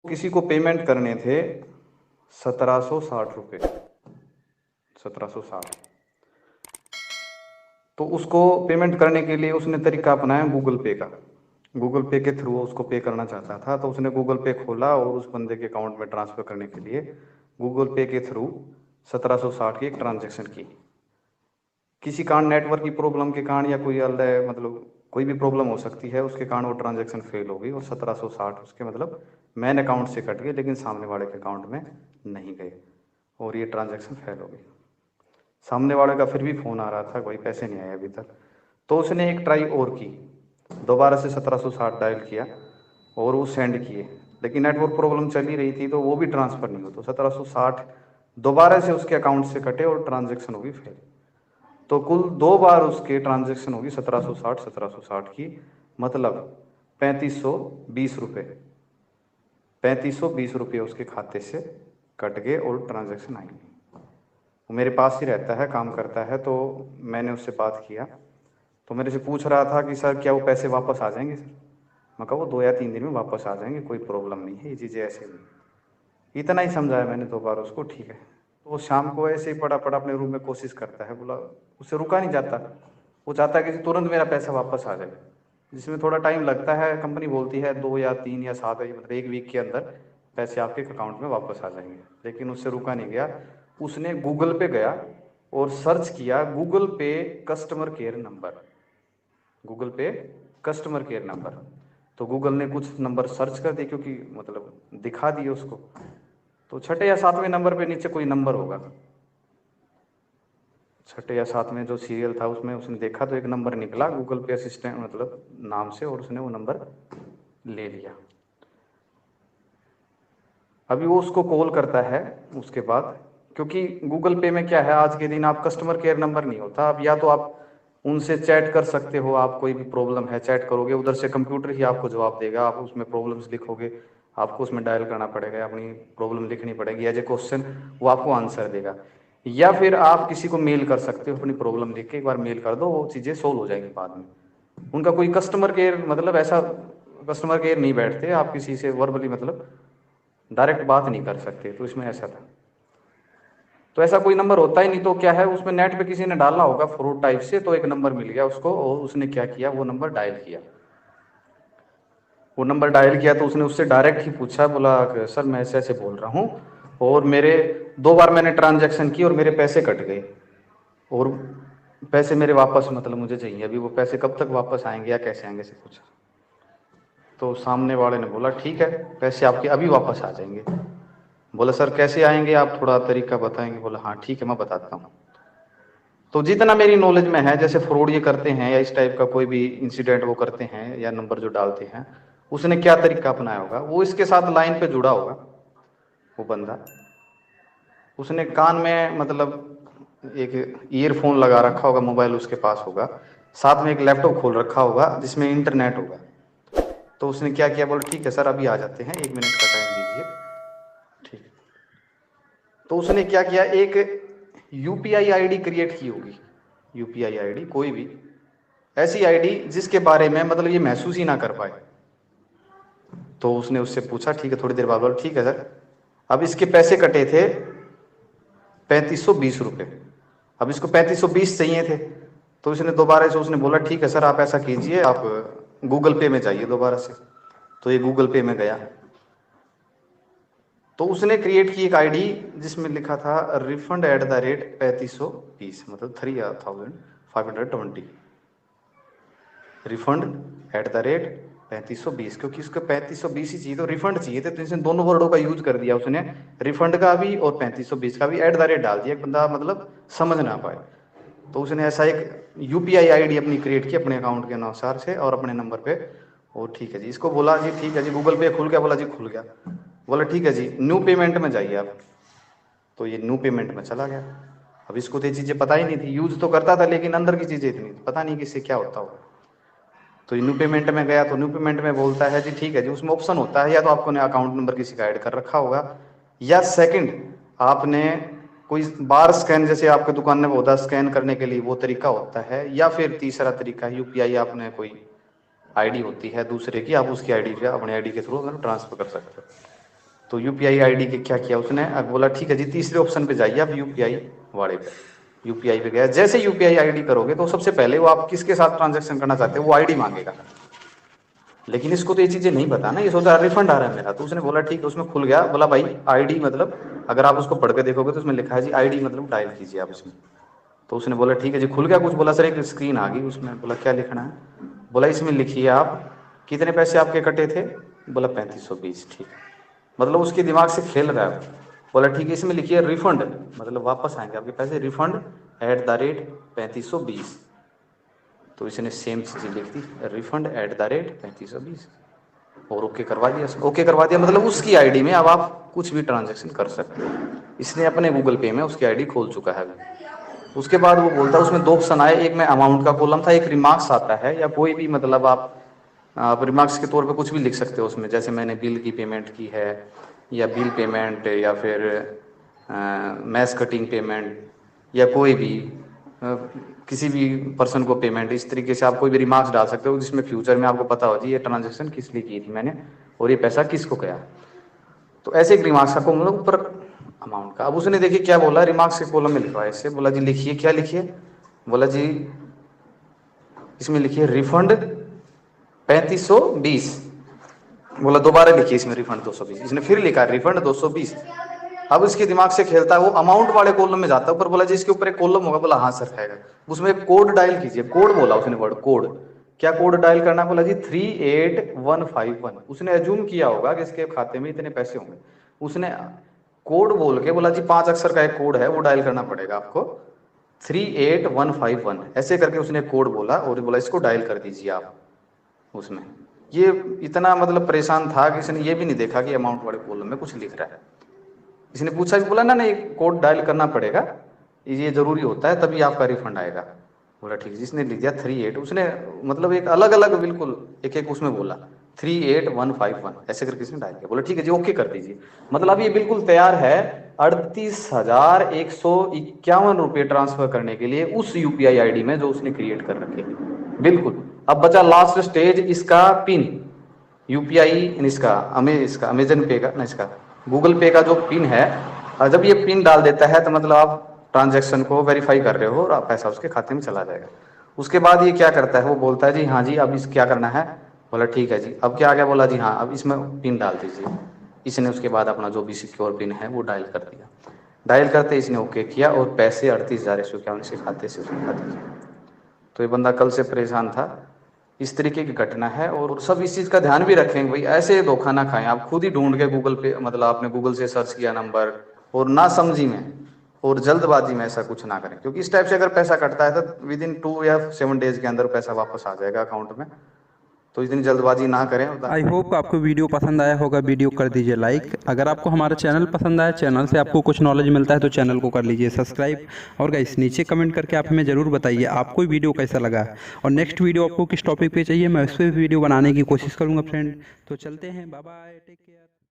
किसी को पेमेंट करने थे 1760 रुपये, 1760। तो उसको पेमेंट करने के लिए उसने तरीका अपनाया गूगल पे का। गूगल पे के थ्रू उसको पे करना चाहता था, तो उसने गूगल पे खोला और उस बंदे के अकाउंट में ट्रांसफ़र करने के लिए गूगल पे के थ्रू 1760 की एक ट्रांजैक्शन की। किसी कारण नेटवर्क की प्रॉब्लम के कारण या कोई अलग मतलब कोई भी प्रॉब्लम हो सकती है, उसके कारण वो ट्रांजैक्शन फेल हो गई और 1760 उसके मतलब मैन अकाउंट से कट गए, लेकिन सामने वाले के अकाउंट में नहीं गए और ये ट्रांजैक्शन फेल हो गई। सामने वाले का फिर भी फ़ोन आ रहा था, कोई पैसे नहीं आए अभी तक। तो उसने एक ट्राई और की, दोबारा से 1760 डायल किया और वो सेंड किए, लेकिन नेटवर्क प्रॉब्लम चल ही रही थी तो वो भी ट्रांसफ़र नहीं हो, तो 1760 दोबारा से उसके अकाउंट से कटे और ट्रांजैक्शन होगी फेल। तो कुल 2 बार उसके ट्रांजैक्शन होगी 1760 की, मतलब 3520 रुपये, 3520 रुपये उसके खाते से कट गए और ट्रांजैक्शन आई नहीं। वो मेरे पास ही रहता है, काम करता है, तो मैंने उससे बात किया तो मेरे से पूछ रहा था कि सर क्या वो पैसे वापस आ जाएंगे सर। मैं कहा वो 2 या 3 दिन में वापस आ जाएंगे, कोई प्रॉब्लम नहीं है, ये चीज़ें ऐसे नहीं। इतना ही समझाया मैंने 2 बार उसको, ठीक है। तो वो शाम को ऐसे ही पड़ा पड़ा अपने रूम में कोशिश करता है, बोला उससे रुका नहीं जाता, वो चाहता है कि तुरंत मेरा पैसा वापस आ जाए, जिसमें थोड़ा टाइम लगता है। कंपनी बोलती है 2 या 3 या 7 मतलब 1 वीक के अंदर पैसे आपके अकाउंट में वापस आ जाएंगे, लेकिन उससे रुका नहीं गया। उसने गूगल पे गया और सर्च किया गूगल पे कस्टमर केयर नंबर, गूगल पे कस्टमर केयर नंबर। तो गूगल ने कुछ नंबर सर्च कर दिए, क्योंकि मतलब दिखा दिए उसको। तो छठे या सातवें नंबर पे नीचे कोई नंबर होगा, छठे या सातवें जो सीरियल था उसमें उसने देखा तो एक नंबर निकला गूगल पे असिस्टेंट मतलब नाम से, और उसने वो नंबर ले लिया। अभी वो उसको कॉल करता है उसके बाद, क्योंकि गूगल पे में क्या है, आज के दिन आप कस्टमर केयर नंबर नहीं होता, अब या तो आप उनसे चैट कर सकते हो, आप कोई भी प्रॉब्लम है चैट करोगे, उधर से कंप्यूटर ही आपको जवाब देगा, आप उसमें प्रॉब्लम्स लिखोगे, आपको उसमें डायल करना पड़ेगा, अपनी प्रॉब्लम लिखनी पड़ेगी एज ए क्वेश्चन, वो आपको आंसर देगा। या फिर आप किसी को मेल कर सकते हो, अपनी प्रॉब्लम लिख के एक बार मेल कर दो, वो चीज़ें सोल्व हो जाएंगी बाद में। उनका कोई कस्टमर केयर मतलब ऐसा कस्टमर केयर नहीं बैठते, आप किसी से वर्बली मतलब डायरेक्ट बात नहीं कर सकते, तो इसमें ऐसा था। तो ऐसा कोई नंबर होता ही नहीं, तो क्या है उसमें नेट पे किसी ने डाला होगा फ्रॉड टाइप से, तो एक नंबर मिल गया उसको और उसने क्या किया, वो नंबर डायल किया। वो नंबर डायल किया तो उसने उससे डायरेक्ट ही पूछा, बोला कि सर मैं ऐसे ऐसे बोल रहा हूँ और मेरे 2 बार मैंने ट्रांजैक्शन की और मेरे पैसे कट गए, और पैसे मेरे वापस मतलब मुझे चाहिए, अभी वो पैसे कब तक वापस आएंगे या कैसे आएंगे से पूछा। तो सामने वाले ने बोला ठीक है, पैसे आपके अभी वापस आ जाएंगे। बोला सर कैसे आएंगे, आप थोड़ा तरीका बताएंगे। बोला हाँ ठीक है मैं बताता हूँ। तो जितना मेरी नॉलेज में है, जैसे फ्रॉड ये करते हैं या इस टाइप का कोई भी इंसिडेंट वो करते हैं या नंबर जो डालते हैं, उसने क्या तरीका अपनाया होगा, वो इसके साथ लाइन पे जुड़ा होगा वो बंदा, उसने कान में मतलब एक ईयरफोन लगा रखा होगा, मोबाइल उसके पास होगा, साथ में एक लैपटॉप खोल रखा होगा जिसमें इंटरनेट होगा। तो उसने क्या किया, बोला ठीक है सर अभी आ जाते हैं, 1 मिनट का टाइम दीजिए, ठीक। तो उसने क्या किया, एक यूपीआई आईडी क्रिएट की होगी, यूपीआई आईडी कोई भी ऐसी आईडी जिसके बारे में मतलब ये महसूस ही ना कर पाए। तो उसने उससे पूछा ठीक है, थोड़ी देर बाद बोला ठीक है सर, अब इसके पैसे कटे थे 3520 रुपये, अब इसको 3520 चाहिए थे। तो उसने दोबारा से उसने बोला ठीक है सर आप ऐसा कीजिए, आप गूगल पे में जाइए दोबारा से। तो ये गूगल पे में गया, तो उसने क्रिएट की एक आईडी जिसमें लिखा था रिफंड @ 3520, मतलब 3520, रिफंड @ 3520, क्योंकि उसको 3520 ही चाहिए, तो रिफंड चाहिए थे, तो इसने दोनों वर्डों का यूज कर दिया उसने, रिफंड का भी और 3520 का भी @ डाल दिया, बंदा मतलब समझ ना पाए। तो उसने ऐसा एक यूपीआई आईडी अपनी क्रिएट की अपने अकाउंट के अनुसार से और अपने नंबर पे। और ठीक है जी, इसको बोला जी ठीक है जी, गूगल पे खुल गया, बोला जी खुल गया। बोला ठीक है जी न्यू पेमेंट में जाइए आप। तो ये न्यू पेमेंट में चला गया। अब इसको तो ये चीज़ें पता ही नहीं थी, यूज तो करता था लेकिन अंदर की चीज़ें इतनी पता नहीं कि इससे क्या होता होगा। तो न्यू पेमेंट में गया, तो न्यू पेमेंट में बोलता है जी ठीक है जी, उसमें ऑप्शन होता है या तो आपको ने अकाउंट नंबर किसी का ऐड कर रखा होगा, या सेकंड आपने कोई बार स्कैन जैसे आपके दुकान में होता है स्कैन करने के लिए वो तरीका होता है, या फिर तीसरा तरीका यूपीआई आपने कोई आईडी होती है दूसरे की, आप उसकी आईडी पे अपने आईडी के थ्रू मतलब ट्रांसफर कर सकते हो। तो यूपीआई आईडी के क्या किया उसने, अब बोला ठीक है जी तीसरे ऑप्शन पे जाइए आप यूपीआई वाले पे। यूपीआई पे गया, जैसे यूपीआई आईडी करोगे तो सबसे पहले वो आप किसके साथ ट्रांजैक्शन करना चाहते हो वो आईडी मांगेगा। लेकिन इसको तो ये चीजें नहीं पता ना, ये सोचा रिफंड आ रहा है मेरा। तो उसने बोला ठीक है, उसमें खुल गया, बोला भाई आईडी मतलब अगर आप उसको पढ़ के देखोगे तो उसमें लिखा है जी आईडी मतलब डायल कीजिए आप इसमें। तो उसने बोला ठीक है जी, खुल गया कुछ, बोला सर एक स्क्रीन आ गई उसमें, बोला क्या लिखना है, बोला इसमें लिखिए आप कितने पैसे आपके कटे थे, बोला 3520। ठीक है, मतलब उसके दिमाग से खेल रहा है। बोला ठीक है इसमें लिखिए रिफंड, मतलब वापस आएंगे आपके पैसे, रिफंड @ 3520। तो इसने सेम चीज़ लिख दी, रिफंड @ 3520 और ओके करवा दिया। ओके करवा दिया मतलब उसकी आईडी में अब आप कुछ भी ट्रांजैक्शन कर सकते हो। इसने अपने गूगल पे में उसकी आईडी खोल चुका है। उसके बाद वो बोलता है उसमें दो ऑप्शन आए, एक में अमाउंट का कॉलम था, एक रिमार्क्स आता है, या कोई भी मतलब आप रिमार्क्स के तौर पे कुछ भी लिख सकते हो उसमें, जैसे मैंने बिल की पेमेंट की है, या बिल पेमेंट, या फिर मैस कटिंग पेमेंट, या कोई भी किसी भी पर्सन को पेमेंट, इस तरीके से आप कोई भी रिमार्क्स डाल सकते हो जिसमें फ्यूचर में आपको पता हो जी ये ट्रांजेक्शन किस लिए की थी मैंने और ये पैसा किसको गया। तो ऐसे एक रिमार्क्स का मतलब ऊपर अमाउंट का। अब उसने देखिए क्या बोला, रिमार्क्स के कॉलम में लिखवाया इससे, बोला जी लिखिए, क्या लिखिए, बोला जी इसमें लिखिए रिफंड 3520। बोला दोबारा लिखिए इसमें रिफंड 220। इसने फिर लिखा रिफंड 220। अब इसके दिमाग से खेलता है, वो अमाउंट वाले कॉलम में जाता है ऊपर, बोला जी इसके ऊपर एक कॉलम होगा, बोला हाँ सर है, उसमें एक कोड डायल कीजिए। कोड बोला उसने, वर्ड कोड, क्या कोड डायल करना है, बोला जी 38151। उसने एज्यूम किया होगा कि इसके खाते में इतने पैसे होंगे, उसने कोड बोल के बोला जी 5 अक्षर का एक कोड है वो डायल करना पड़ेगा आपको, 38151 ऐसे करके उसने कोड बोला और बोला इसको डायल कर दीजिए आप उसमें। ये इतना मतलब परेशान था कि इसने ये भी नहीं देखा कि अमाउंट वाले कॉलम में कुछ लिख रहा है। इसने पूछा कि बोला ना नहीं कोड डायल करना पड़ेगा, ये जरूरी होता है तभी आपका रिफंड आएगा। बोला ठीक है, जिसने लिख दिया 38, उसने मतलब एक अलग अलग बिल्कुल एक एक उसमें बोला 38151 ऐसे करके इसने डाल दिया। बोला ठीक है जी ओके कर दीजिए। मतलब ये बिल्कुल तैयार है 38,151 रुपये ट्रांसफर करने के लिए उस यूपीआई आईडी में जो उसने क्रिएट कर रखे हैं। बिल्कुल, अब बचा लास्ट स्टेज इसका पिन, यूपीआई इसका अमेजन पे का ना, इसका गूगल पे का जो पिन है, जब ये पिन डाल देता है तो मतलब आप ट्रांजैक्शन को वेरीफाई कर रहे हो और आप पैसा उसके खाते में चला जाएगा। उसके बाद ये क्या करता है, वो बोलता है जी हाँ जी अब इस क्या करना है, बोला ठीक है जी, अब क्या आ गया, बोला जी हाँ अब इसमें पिन डाल दीजिए। इसने उसके बाद अपना जो भी सिक्योर पिन है वो डायल कर दिया। डायल करते इसने ओके किया और पैसे 38,151 इसके खाते से उसने खा दिए। तो ये बंदा कल से परेशान था। इस तरीके की घटना है और सब इस चीज़ का ध्यान भी रखें भाई ऐसे धोखा ना खाएं। आप खुद ही ढूंढ के गूगल पे मतलब आपने गूगल से सर्च किया नंबर, और ना समझी में और जल्दबाजी में ऐसा कुछ ना करें, क्योंकि इस टाइप से अगर पैसा कटता है तो विद इन 2 या 7 डेज के अंदर पैसा वापस आ जाएगा अकाउंट में। तो इतनी जल्दबाजी ना करें। आई होप आपको वीडियो पसंद आया होगा। वीडियो कर दीजिए लाइक। अगर आपको हमारा चैनल पसंद आया, चैनल से आपको कुछ नॉलेज मिलता है तो चैनल को कर लीजिए सब्सक्राइब। और गाइस नीचे कमेंट करके आप हमें ज़रूर बताइए आपको वीडियो कैसा लगा और नेक्स्ट वीडियो आपको किस टॉपिक पे चाहिए, मैं उस पर वीडियो बनाने की कोशिश करूँगा फ्रेंड। तो चलते हैं, बाय बाय, टेक केयर।